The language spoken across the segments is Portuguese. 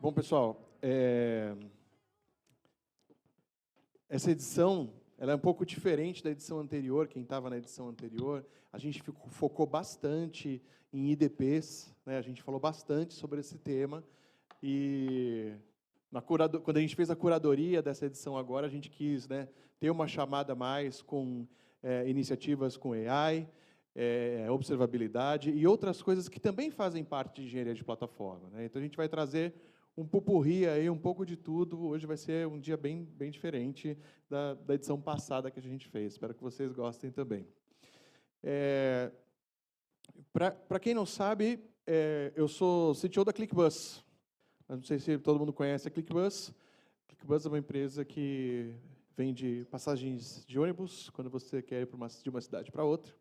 Bom, pessoal, essa edição ela é um pouco diferente da edição anterior. Quem estava na edição anterior, a gente focou bastante em IDPs, né? A gente falou bastante sobre esse tema. E quando a gente fez a curadoria dessa edição agora, a gente quis, né, ter uma chamada mais com iniciativas com AI, observabilidade e outras coisas que também fazem parte de engenharia de plataforma, né? Então, a gente vai trazer um popurrí aí, um pouco de tudo. Hoje vai ser um dia bem diferente da edição passada que a gente fez. Espero que vocês gostem também. Para quem não sabe, eu sou CTO da ClickBus. Não sei se todo mundo conhece a ClickBus. ClickBus é uma empresa que vende passagens de ônibus quando você quer ir de uma cidade para outra.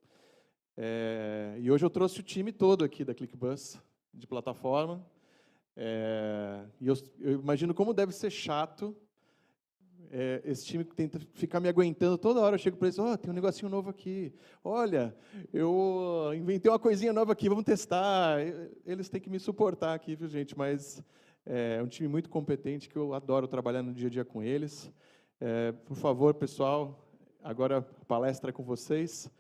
E hoje eu trouxe o time todo aqui da ClickBus, de plataforma. E eu imagino como deve ser chato esse time que tenta ficar me aguentando toda hora. Eu chego para eles: tem um negocinho novo aqui. Olha, eu inventei uma coisinha nova aqui, vamos testar. Eles têm que me suportar aqui, viu, gente? Mas é um time muito competente, que eu adoro trabalhar no dia a dia com eles. Por favor, pessoal, agora a palestra é com vocês.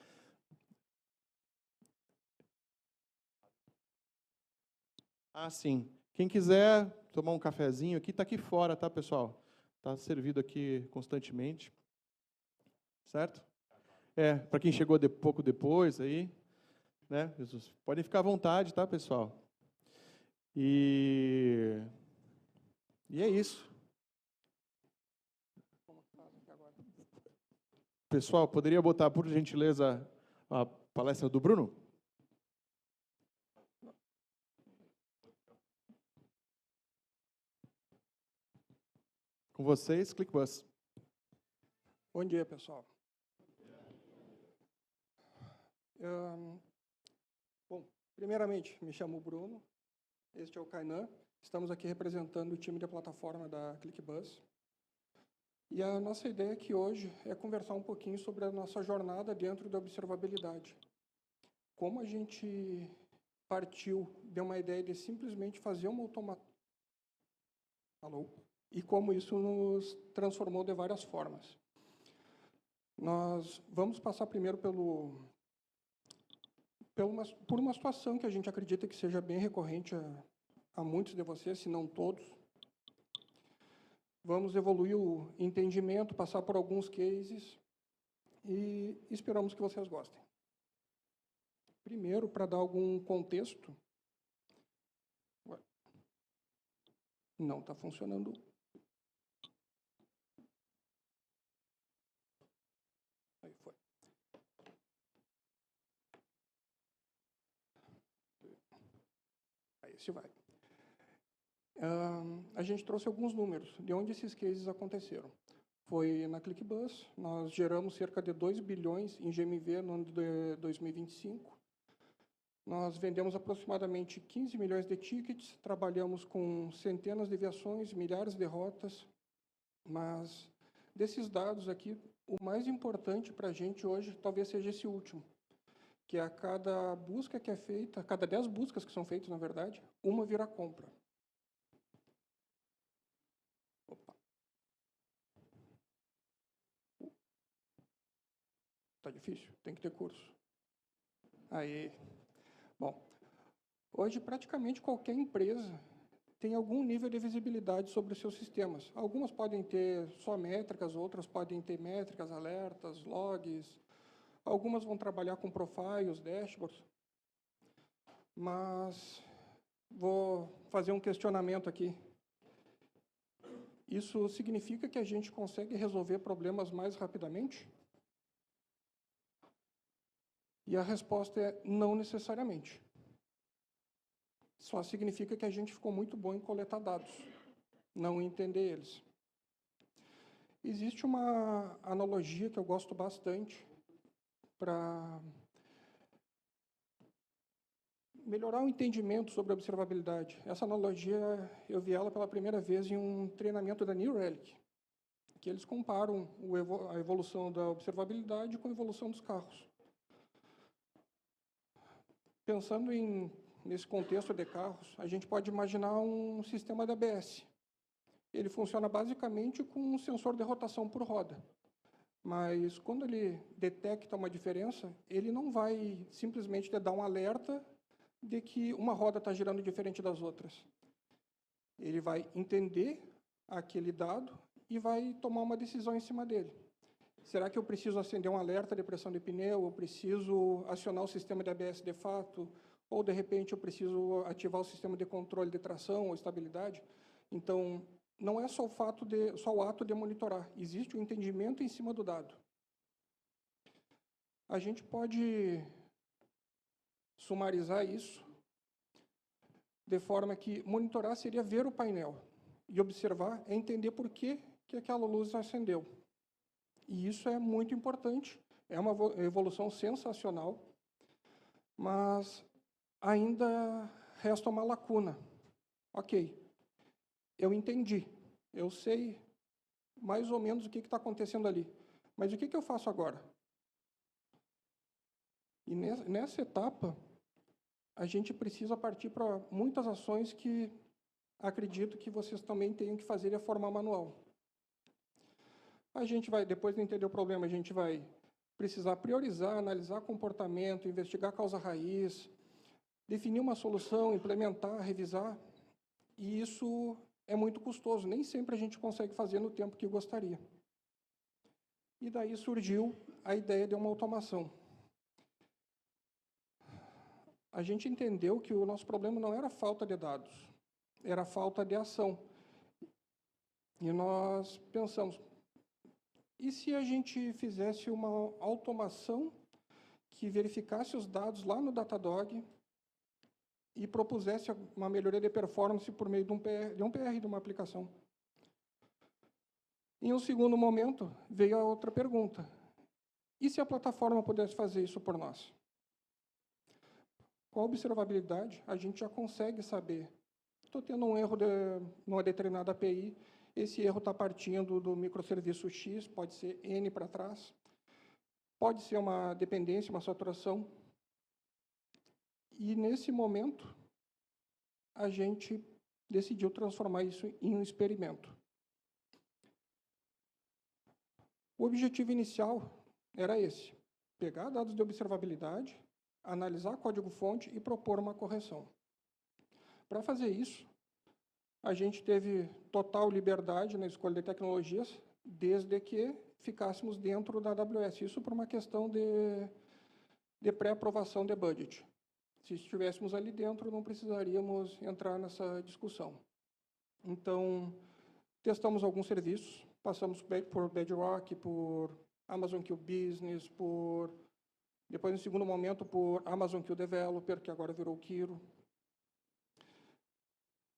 Sim. Quem quiser tomar um cafezinho aqui, está aqui fora, tá, pessoal? Está servido aqui constantemente. Certo? Para quem chegou pouco depois aí, né? Podem ficar à vontade, tá, pessoal? E é isso. Pessoal, poderia botar, por gentileza, a palestra do Bruno? Com vocês, ClickBus. Bom dia, pessoal. Bom, primeiramente, me chamo Bruno, este é o Kainan. Estamos aqui representando o time da plataforma da ClickBus. E a nossa ideia aqui hoje é conversar um pouquinho sobre a nossa jornada dentro da observabilidade. Como a gente partiu de uma ideia de simplesmente fazer uma automação. E como isso nos transformou de várias formas. Nós vamos passar primeiro por uma situação que a gente acredita que seja bem recorrente a muitos de vocês, se não todos. Vamos evoluir o entendimento, passar por alguns cases e esperamos que vocês gostem. Primeiro, para dar algum contexto, não está funcionando. Aí foi. Aí esse vai. A gente trouxe alguns números de onde esses cases aconteceram. Foi na ClickBus, nós geramos cerca de 2 bilhões em GMV no ano de 2025. Nós vendemos aproximadamente 15 milhões de tickets, trabalhamos com centenas de aviações, milhares de rotas, mas desses dados aqui, o mais importante para a gente hoje talvez seja esse último, que a cada busca que é feita, a cada 10 buscas que são feitas, na verdade, uma vira compra. Opa. Tá difícil, tem que ter curso. Aí, bom, hoje praticamente qualquer empresa tem algum nível de visibilidade sobre os seus sistemas. Algumas podem ter só métricas, outras podem ter métricas, alertas, logs. Algumas vão trabalhar com profiles, dashboards. Mas vou fazer um questionamento aqui. Isso significa que a gente consegue resolver problemas mais rapidamente? E a resposta é não necessariamente. Só significa que a gente ficou muito bom em coletar dados, não em entender eles. Existe uma analogia que eu gosto bastante para melhorar o entendimento sobre a observabilidade. Essa analogia, eu vi ela pela primeira vez em um treinamento da New Relic, que eles comparam a evolução da observabilidade com a evolução dos carros. Pensando em nesse contexto de carros, a gente pode imaginar um sistema de ABS. Ele funciona basicamente com um sensor de rotação por roda. Mas, quando ele detecta uma diferença, ele não vai simplesmente te dar um alerta de que uma roda está girando diferente das outras. Ele vai entender aquele dado e vai tomar uma decisão em cima dele. Será que eu preciso acender um alerta de pressão de pneu? Eu preciso acionar o sistema de ABS de fato? Ou, de repente, eu preciso ativar o sistema de controle de tração ou estabilidade? Então, não é só o ato de monitorar. Existe um entendimento em cima do dado. A gente pode sumarizar isso de forma que monitorar seria ver o painel. E observar é entender por que aquela luz acendeu. E isso é muito importante, é uma evolução sensacional, mas ainda resta uma lacuna. Ok, eu entendi, eu sei mais ou menos o que está acontecendo ali, mas o que eu faço agora? E nessa etapa, a gente precisa partir para muitas ações que acredito que vocês também tenham que fazer de forma manual. A gente vai, depois de entender o problema, a gente vai precisar priorizar, analisar comportamento, investigar a causa raiz, definir uma solução, implementar, revisar, e isso é muito custoso, nem sempre a gente consegue fazer no tempo que gostaria. E daí surgiu a ideia de uma automação. A gente entendeu que o nosso problema não era falta de dados, era falta de ação. E nós pensamos, e se a gente fizesse uma automação que verificasse os dados lá no Datadog e propusesse uma melhoria de performance por meio de um PR de uma aplicação? Em um segundo momento, veio a outra pergunta. E se a plataforma pudesse fazer isso por nós? Com a observabilidade, a gente já consegue saber. Estou tendo um erro numa determinada API, esse erro está partindo do microserviço X, pode ser N para trás, pode ser uma dependência, uma saturação. E, nesse momento, a gente decidiu transformar isso em um experimento. O objetivo inicial era esse: pegar dados de observabilidade, analisar código-fonte e propor uma correção. Para fazer isso, a gente teve total liberdade na escolha de tecnologias, desde que ficássemos dentro da AWS. Isso por uma questão de pré-aprovação de budget. Se estivéssemos ali dentro, não precisaríamos entrar nessa discussão. Então, testamos alguns serviços, passamos por Bedrock, por Amazon Q Business, depois, no segundo momento, por Amazon Q Developer, que agora virou Kiro.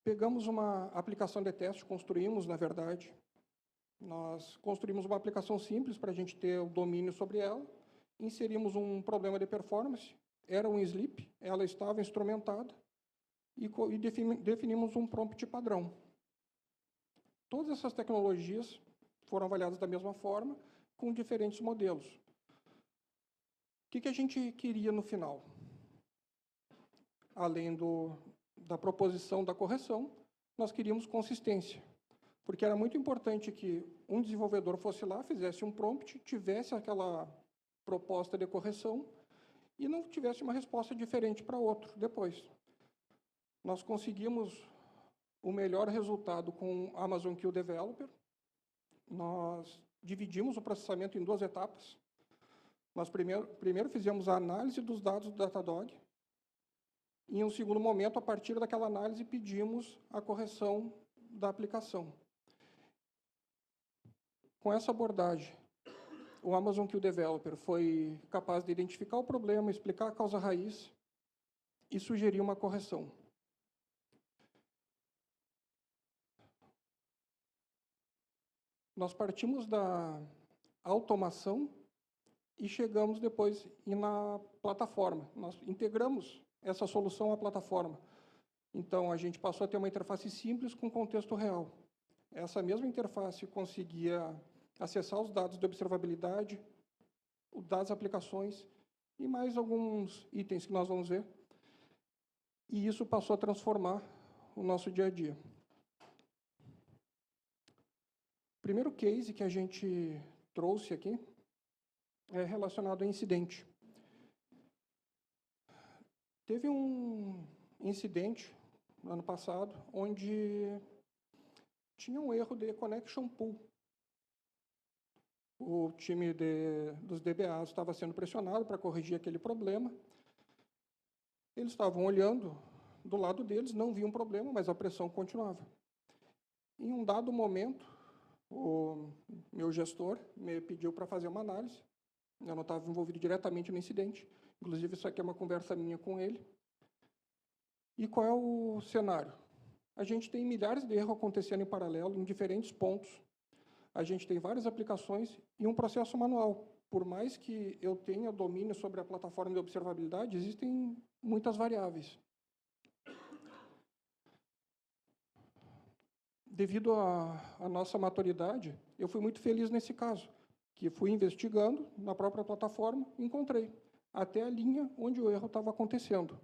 Pegamos uma aplicação de teste, construímos, na verdade. Nós construímos uma aplicação simples para a gente ter o domínio sobre ela, inserimos um problema de performance, era um sleep, ela estava instrumentada, e definimos um prompt padrão. Todas essas tecnologias foram avaliadas da mesma forma, com diferentes modelos. O que a gente queria no final? Além da proposição da correção, nós queríamos consistência, porque era muito importante que um desenvolvedor fosse lá, fizesse um prompt, tivesse aquela proposta de correção e não tivesse uma resposta diferente para outro depois. Nós conseguimos o melhor resultado com Amazon Q Developer. Nós dividimos o processamento em duas etapas. Nós primeiro fizemos a análise dos dados do Datadog, e, em um segundo momento, a partir daquela análise, pedimos a correção da aplicação. Com essa abordagem, o Amazon Q Developer foi capaz de identificar o problema, explicar a causa raiz e sugerir uma correção. Nós partimos da automação e chegamos depois na plataforma. Nós integramos essa solução à plataforma. Então, a gente passou a ter uma interface simples com contexto real. Essa mesma interface conseguia acessar os dados de observabilidade, os dados das aplicações e mais alguns itens que nós vamos ver. E isso passou a transformar o nosso dia a dia. O primeiro case que a gente trouxe aqui é relacionado a incidente. Teve um incidente no ano passado onde tinha um erro de connection pool. O time dos DBAs estava sendo pressionado para corrigir aquele problema. Eles estavam olhando do lado deles, não viam problema, mas a pressão continuava. Em um dado momento, o meu gestor me pediu para fazer uma análise. Eu não estava envolvido diretamente no incidente. Inclusive, isso aqui é uma conversa minha com ele. E qual é o cenário? A gente tem milhares de erros acontecendo em paralelo, em diferentes pontos. A gente tem várias aplicações e um processo manual. Por mais que eu tenha domínio sobre a plataforma de observabilidade, existem muitas variáveis. Devido à nossa maturidade, eu fui muito feliz nesse caso, que fui investigando na própria plataforma e encontrei até a linha onde o erro estava acontecendo.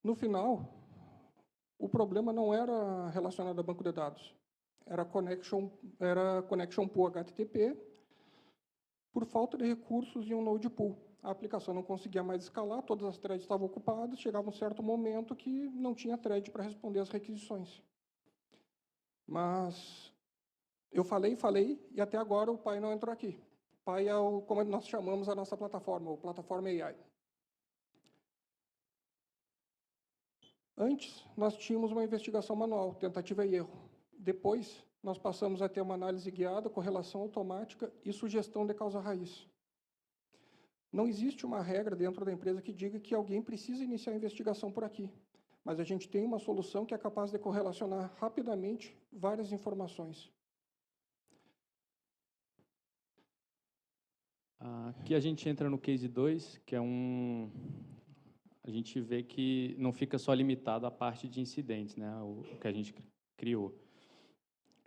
No final, o problema não era relacionado a banco de dados, era connection pool HTTP por falta de recursos em um node pool. A aplicação não conseguia mais escalar, todas as threads estavam ocupadas, chegava um certo momento que não tinha thread para responder às requisições. Mas eu falei, e até agora o Pai não entrou aqui. Pai é como nós chamamos a nossa plataforma, o Plataforma AI. Antes, nós tínhamos uma investigação manual, tentativa e erro. Depois, nós passamos a ter uma análise guiada, correlação automática e sugestão de causa raiz. Não existe uma regra dentro da empresa que diga que alguém precisa iniciar a investigação por aqui, mas a gente tem uma solução que é capaz de correlacionar rapidamente várias informações. Aqui a gente entra no case 2, que é a gente vê que não fica só limitado à parte de incidentes, né, o que a gente criou,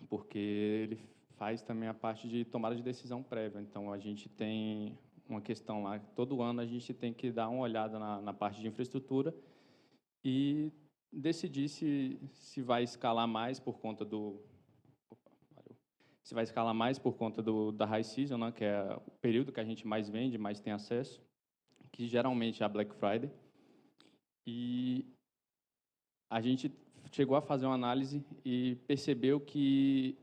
porque ele faz também a parte de tomada de decisão prévia. Então, a gente tem uma questão lá, todo ano a gente tem que dar uma olhada na parte de infraestrutura e decidir se vai escalar mais por conta da high season, né, que é o período que a gente mais vende, mais tem acesso, que geralmente é a Black Friday. E a gente chegou a fazer uma análise e percebeu que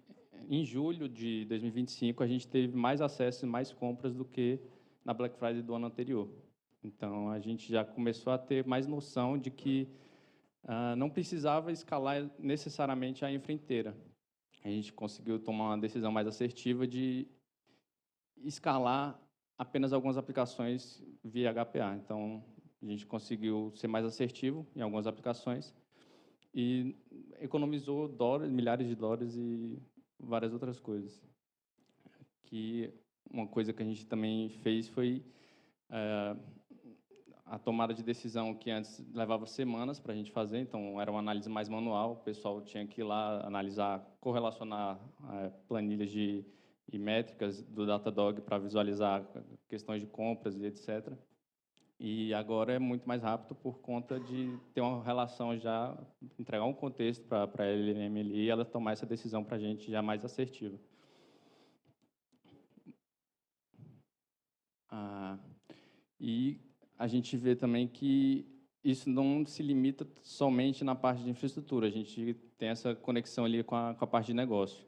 em julho de 2025 a gente teve mais acesso e mais compras do que na Black Friday do ano anterior. Então, a gente já começou a ter mais noção de que não precisava escalar necessariamente a infra inteira. A gente conseguiu tomar uma decisão mais assertiva de escalar apenas algumas aplicações via HPA. Então, a gente conseguiu ser mais assertivo em algumas aplicações e economizou dólares, milhares de dólares e várias outras coisas. Que uma coisa que a gente também fez foi a tomada de decisão que antes levava semanas para a gente fazer, então era uma análise mais manual, o pessoal tinha que ir lá analisar, correlacionar planilhas e métricas do Datadog para visualizar questões de compras e etc. E agora é muito mais rápido por conta de ter uma relação já, entregar um contexto para a LLM ali e ela tomar essa decisão para a gente já mais assertiva. E a gente vê também que isso não se limita somente na parte de infraestrutura, a gente tem essa conexão ali com a parte de negócio.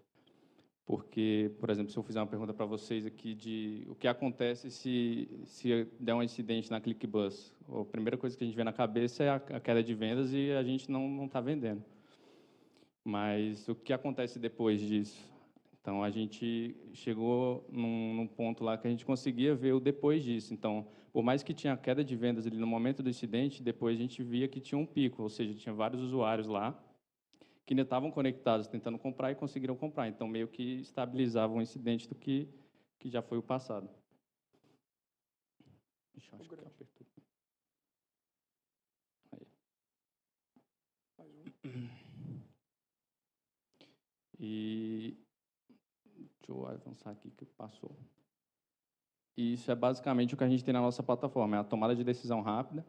Porque, por exemplo, se eu fizer uma pergunta para vocês aqui de o que acontece se der um incidente na ClickBus, a primeira coisa que a gente vê na cabeça é a queda de vendas e a gente não está vendendo. Mas o que acontece depois disso? Então, a gente chegou num ponto lá que a gente conseguia ver o depois disso. Então, por mais que tinha queda de vendas ali no momento do incidente, depois a gente via que tinha um pico, ou seja, tinha vários usuários lá que ainda estavam conectados, tentando comprar e conseguiram comprar. Então, meio que estabilizava o incidente do que já foi o passado. Deixa eu acho que eu apertou. Aí. Mais um. E deixa eu avançar aqui que passou. e isso é basicamente o que a gente tem na nossa plataforma, é a tomada de decisão rápida.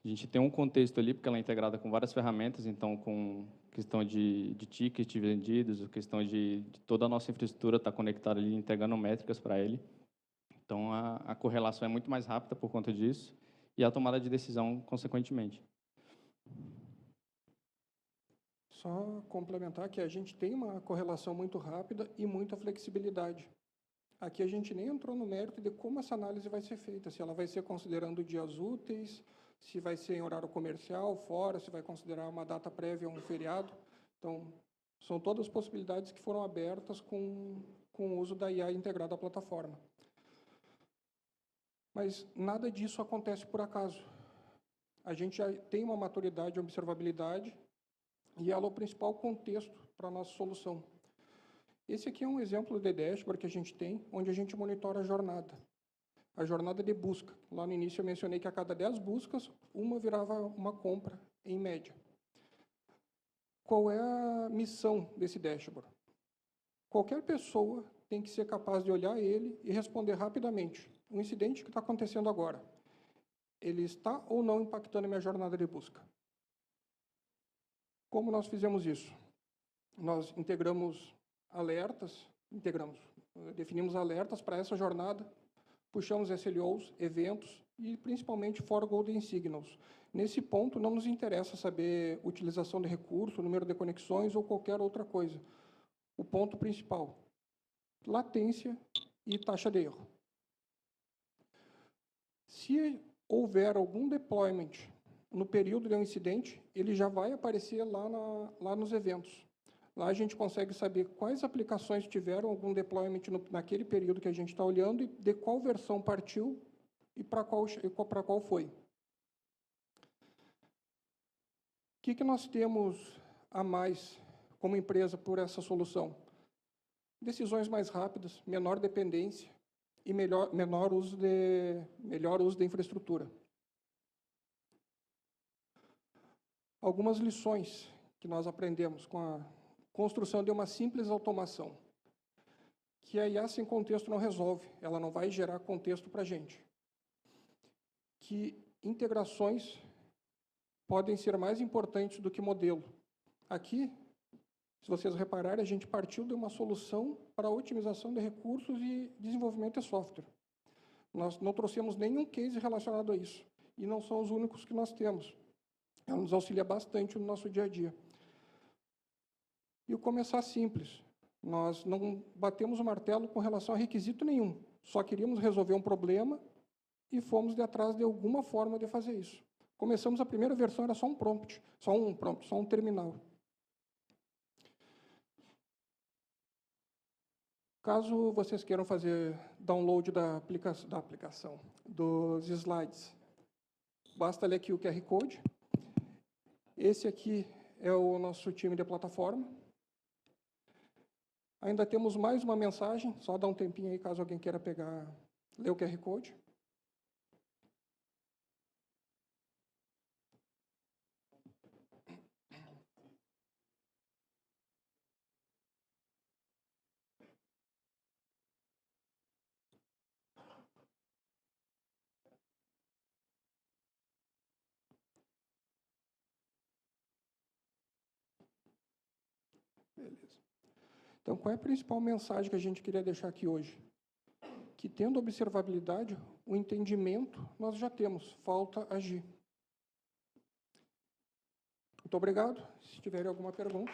A gente tem um contexto ali, porque ela é integrada com várias ferramentas, então, com questão de tickets vendidos, a questão de toda a nossa infraestrutura está conectada ali, entregando métricas para ele. Então, a correlação é muito mais rápida por conta disso, e a tomada de decisão, consequentemente. Só complementar que a gente tem uma correlação muito rápida e muita flexibilidade. Aqui a gente nem entrou no mérito de como essa análise vai ser feita, se ela vai ser considerando dias úteis, se vai ser em horário comercial, fora, se vai considerar uma data prévia ou um feriado. Então, são todas possibilidades que foram abertas com o uso da IA integrada à plataforma. Mas nada disso acontece por acaso. A gente já tem uma maturidade de observabilidade e ela é o principal contexto para a nossa solução. Esse aqui é um exemplo de dashboard que a gente tem, onde a gente monitora a jornada de busca. Lá no início eu mencionei que a cada 10 buscas, uma virava uma compra, em média. Qual é a missão desse dashboard? Qualquer pessoa tem que ser capaz de olhar ele e responder rapidamente. O incidente que está acontecendo agora, ele está ou não impactando a minha jornada de busca? Como nós fizemos isso? Nós definimos alertas para essa jornada, puxamos SLOs, eventos e principalmente for golden signals. Nesse ponto, não nos interessa saber utilização de recurso, número de conexões ou qualquer outra coisa. O ponto principal, latência e taxa de erro. Se houver algum deployment no período de um incidente, ele já vai aparecer lá nos eventos. Lá a gente consegue saber quais aplicações tiveram algum deployment naquele período que a gente está olhando e de qual versão partiu e para qual foi. O que nós temos a mais como empresa por essa solução? Decisões mais rápidas, menor dependência e melhor uso da infraestrutura. Algumas lições que nós aprendemos com a construção de uma simples automação, que a IA sem contexto não resolve, ela não vai gerar contexto para a gente. Que integrações podem ser mais importantes do que modelo. Aqui, se vocês repararem, a gente partiu de uma solução para otimização de recursos e desenvolvimento de software. Nós não trouxemos nenhum case relacionado a isso, e não são os únicos que nós temos. Ela nos auxilia bastante no nosso dia a dia. E o começar simples. Nós não batemos o martelo com relação a requisito nenhum. Só queríamos resolver um problema e fomos de atrás de alguma forma de fazer isso. Começamos, a primeira versão era só um terminal. Caso vocês queiram fazer download da aplicação, dos slides, basta ler aqui o QR Code. Esse aqui é o nosso time de plataforma. Ainda temos mais uma mensagem, só dá um tempinho aí, caso alguém queira ler o QR Code. Beleza. Então, qual é a principal mensagem que a gente queria deixar aqui hoje? Que, tendo observabilidade, o entendimento nós já temos, falta agir. Muito obrigado. Se tiverem alguma pergunta.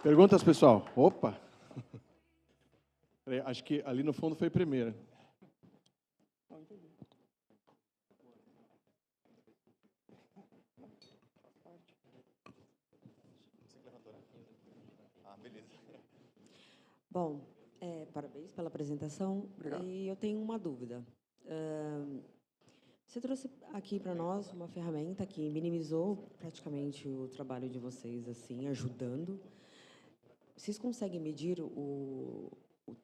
Perguntas, pessoal? Opa! Acho que ali no fundo foi primeiro. Não entendi. Bom, parabéns pela apresentação. Obrigado. E eu tenho uma dúvida. Você trouxe aqui para nós uma ferramenta que minimizou praticamente o trabalho de vocês, assim, ajudando. Vocês conseguem medir o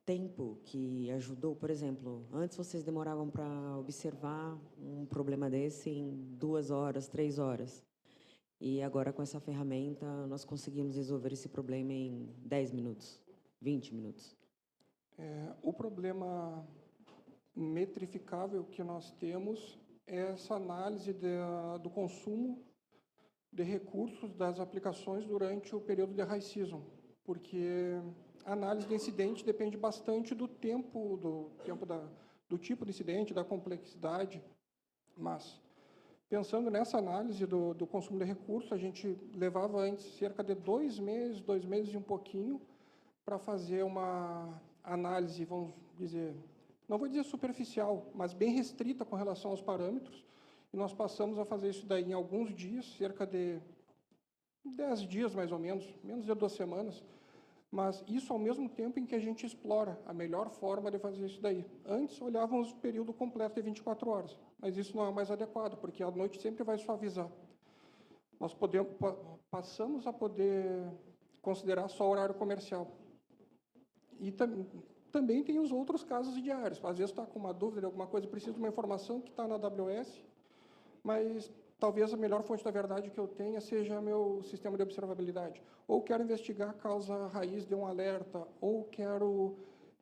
tempo que ajudou? Por exemplo, antes vocês demoravam para observar um problema desse em 2 horas, 3 horas. E agora, com essa ferramenta, nós conseguimos resolver esse problema em 10 minutos, 20 minutos. O problema metrificável que nós temos é essa análise do consumo de recursos das aplicações durante o período de high season, porque a análise de incidente depende bastante do tempo, do tipo de incidente, da complexidade, mas pensando nessa análise do consumo de recursos, a gente levava antes cerca de 2 meses e um pouquinho, para fazer uma análise, vamos dizer, não vou dizer superficial, mas bem restrita com relação aos parâmetros, e nós passamos a fazer isso daí em alguns dias, cerca de 10 dias mais ou menos de 2 semanas, mas isso ao mesmo tempo em que a gente explora a melhor forma de fazer isso daí. Antes olhávamos o período completo de 24 horas, mas isso não é mais adequado, porque a noite sempre vai suavizar. Nós passamos a poder considerar só horário comercial. E também tem os outros casos diários. Às vezes está com uma dúvida de alguma coisa, precisa de uma informação que está na AWS, mas talvez a melhor fonte da verdade que eu tenha seja meu sistema de observabilidade. Ou quero investigar a causa raiz de um alerta, ou quero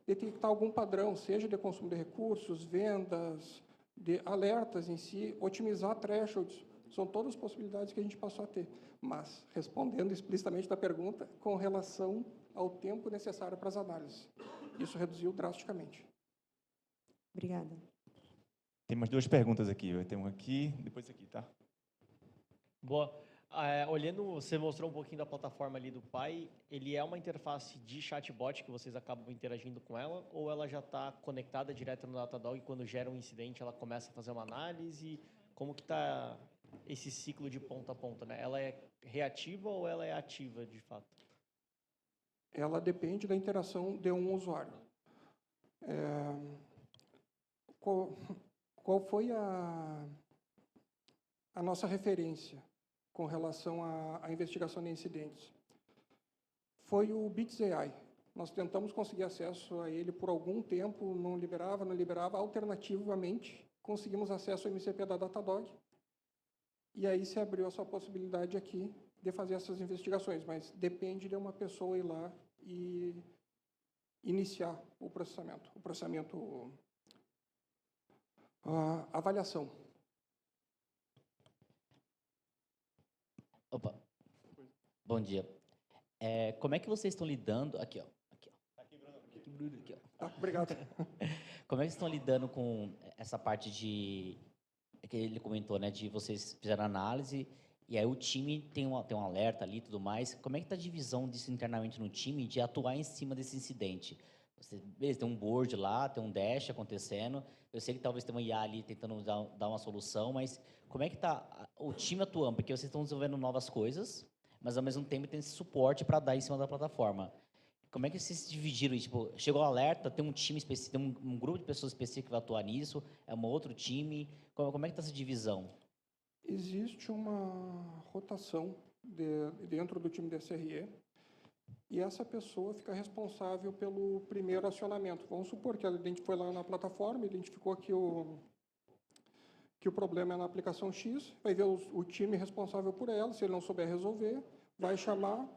detectar algum padrão, seja de consumo de recursos, vendas, de alertas em si, otimizar thresholds. São todas possibilidades que a gente passou a ter. Mas, respondendo explicitamente da pergunta, com relação ao tempo necessário para as análises. Isso reduziu drasticamente. Obrigada. Tem mais 2 perguntas aqui. Eu tenho uma aqui, depois aqui, tá? Boa. Olhando, você mostrou um pouquinho da plataforma ali do Pai, ele é uma interface de chatbot que vocês acabam interagindo com ela, ou ela já está conectada direto no Datadog e quando gera um incidente ela começa a fazer uma análise? Como que está esse ciclo de ponta a ponta, né? Ela é reativa ou ela é ativa, de fato? Ela depende da interação de um usuário. Qual foi a nossa referência com relação à investigação de incidentes? Foi o Bits AI. Nós tentamos conseguir acesso a ele por algum tempo, não liberava. Alternativamente, conseguimos acesso ao MCP da Datadog, e aí se abriu essa possibilidade aqui de fazer essas investigações, mas depende de uma pessoa ir lá e iniciar o processamento, a avaliação. Opa, bom dia. Como é que vocês estão lidando... Aqui, ó. Aqui, Bruno. Aqui, ó. Obrigado. Como é que vocês estão lidando com essa parte de... que ele comentou, né? De vocês fizeram análise e aí o time tem um alerta ali e tudo mais. Como é que está a divisão disso internamente no time de atuar em cima desse incidente? Beleza, tem um board lá, tem um dash acontecendo. Eu sei que talvez tenha uma IA ali tentando dar uma solução, mas como é que está o time atuando? Porque vocês estão desenvolvendo novas coisas, mas ao mesmo tempo tem esse suporte para dar em cima da plataforma. Como é que vocês se dividiram? Tipo, chegou o alerta, tem um time específico, tem um grupo de pessoas específicas que vai atuar nisso, é um outro time. Como é que está essa divisão? Existe uma rotação dentro do time da SRE, e essa pessoa fica responsável pelo primeiro acionamento. Vamos supor que ela foi lá na plataforma, identificou que o problema é na aplicação X, vai ver o time responsável por ela, se ele não souber resolver, vai chamar,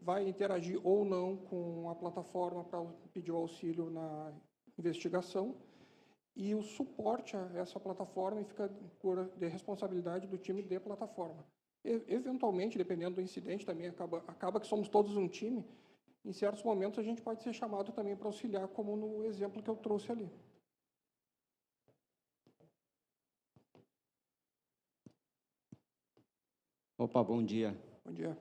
vai interagir ou não com a plataforma para pedir o auxílio na investigação, e o suporte a essa plataforma fica de responsabilidade do time de plataforma. Eventualmente, dependendo do incidente, também acaba que somos todos um time. Em certos momentos, a gente pode ser chamado também para auxiliar, como no exemplo que eu trouxe ali. Opa, bom dia. Bom dia.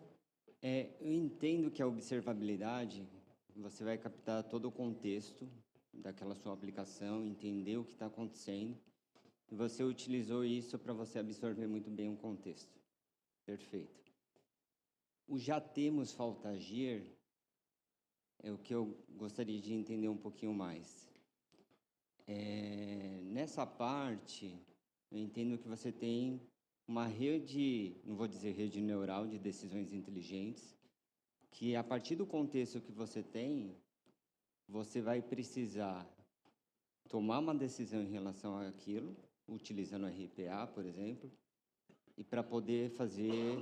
Eu entendo que a observabilidade, você vai captar todo o contexto daquela sua aplicação, entender o que está acontecendo, e você utilizou isso para você absorver muito bem o contexto. Perfeito. O já temos falta agir é o que eu gostaria de entender um pouquinho mais. Nessa parte, eu entendo que você tem uma rede, não vou dizer rede neural, de decisões inteligentes, que a partir do contexto que você tem, você vai precisar tomar uma decisão em relação àquilo, utilizando o RPA, por exemplo, e para poder fazer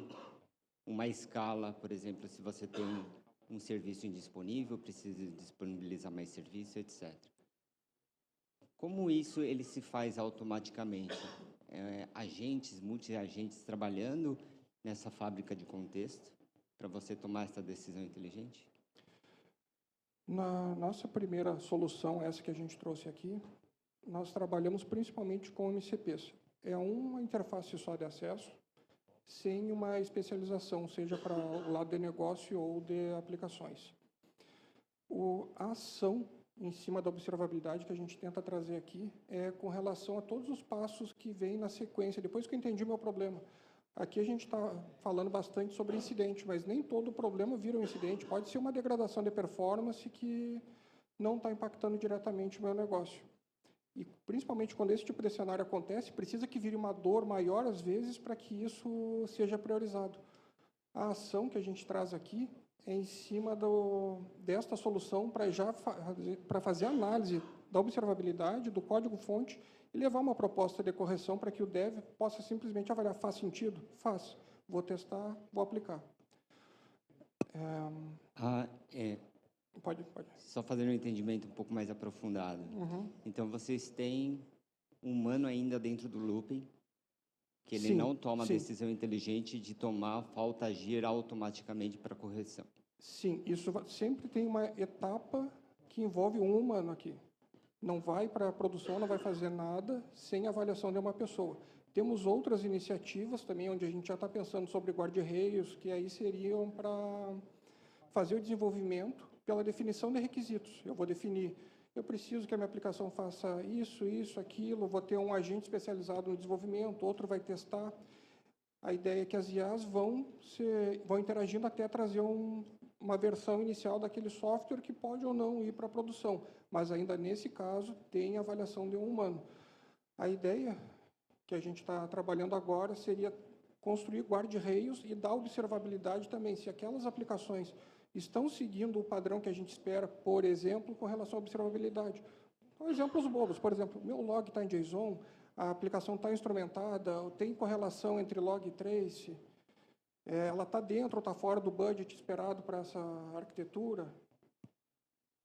uma escala, por exemplo, se você tem um serviço indisponível, precisa disponibilizar mais serviço, etc. Como isso ele se faz automaticamente? Agentes, multi-agentes trabalhando nessa fábrica de contexto para você tomar essa decisão inteligente? Na nossa primeira solução, essa que a gente trouxe aqui, nós trabalhamos principalmente com MCPs. É uma interface só de acesso, sem uma especialização, seja para o lado de negócio ou de aplicações. A ação em cima da observabilidade que a gente tenta trazer aqui é com relação a todos os passos que vêm na sequência, depois que eu entendi o meu problema. Aqui a gente está falando bastante sobre incidente, mas nem todo problema vira um incidente. Pode ser uma degradação de performance que não está impactando diretamente o meu negócio. E, principalmente, quando esse tipo de cenário acontece, precisa que vire uma dor maior, às vezes, para que isso seja priorizado. A ação que a gente traz aqui é em cima desta solução para fazer análise da observabilidade, do código-fonte, e levar uma proposta de correção para que o dev possa simplesmente avaliar, faz sentido? Faz. Vou testar, vou aplicar. Pode. Só fazendo um entendimento um pouco mais aprofundado. Uhum. Então, vocês têm um humano ainda dentro do looping, que ele Sim, não toma sim. decisão inteligente de tomar, falta agir automaticamente para correção. Sim, isso sempre tem uma etapa que envolve um humano aqui. Não vai para a produção, não vai fazer nada sem avaliação de uma pessoa. Temos outras iniciativas também, onde a gente já está pensando sobre guarda-reios, que aí seriam para fazer o desenvolvimento pela definição de requisitos. Eu vou definir, eu preciso que a minha aplicação faça isso, aquilo, vou ter um agente especializado no desenvolvimento, outro vai testar. A ideia é que as IAs vão interagindo até trazer uma versão inicial daquele software que pode ou não ir para a produção, mas ainda nesse caso tem avaliação de um humano. A ideia que a gente está trabalhando agora seria construir guarda-reios e dar observabilidade também, se aquelas aplicações estão seguindo o padrão que a gente espera, por exemplo, com relação à observabilidade. Então, exemplos bobos, por exemplo, meu log está em JSON, a aplicação está instrumentada, tem correlação entre log e trace, ela está dentro ou está fora do budget esperado para essa arquitetura.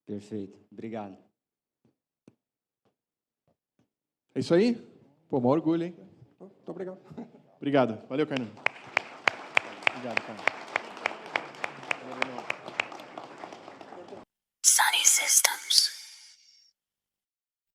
Perfeito. Obrigado. É isso aí? Pô, maior orgulho, hein? Muito obrigado. Obrigado. Valeu, Carlinhos. Obrigado, cara.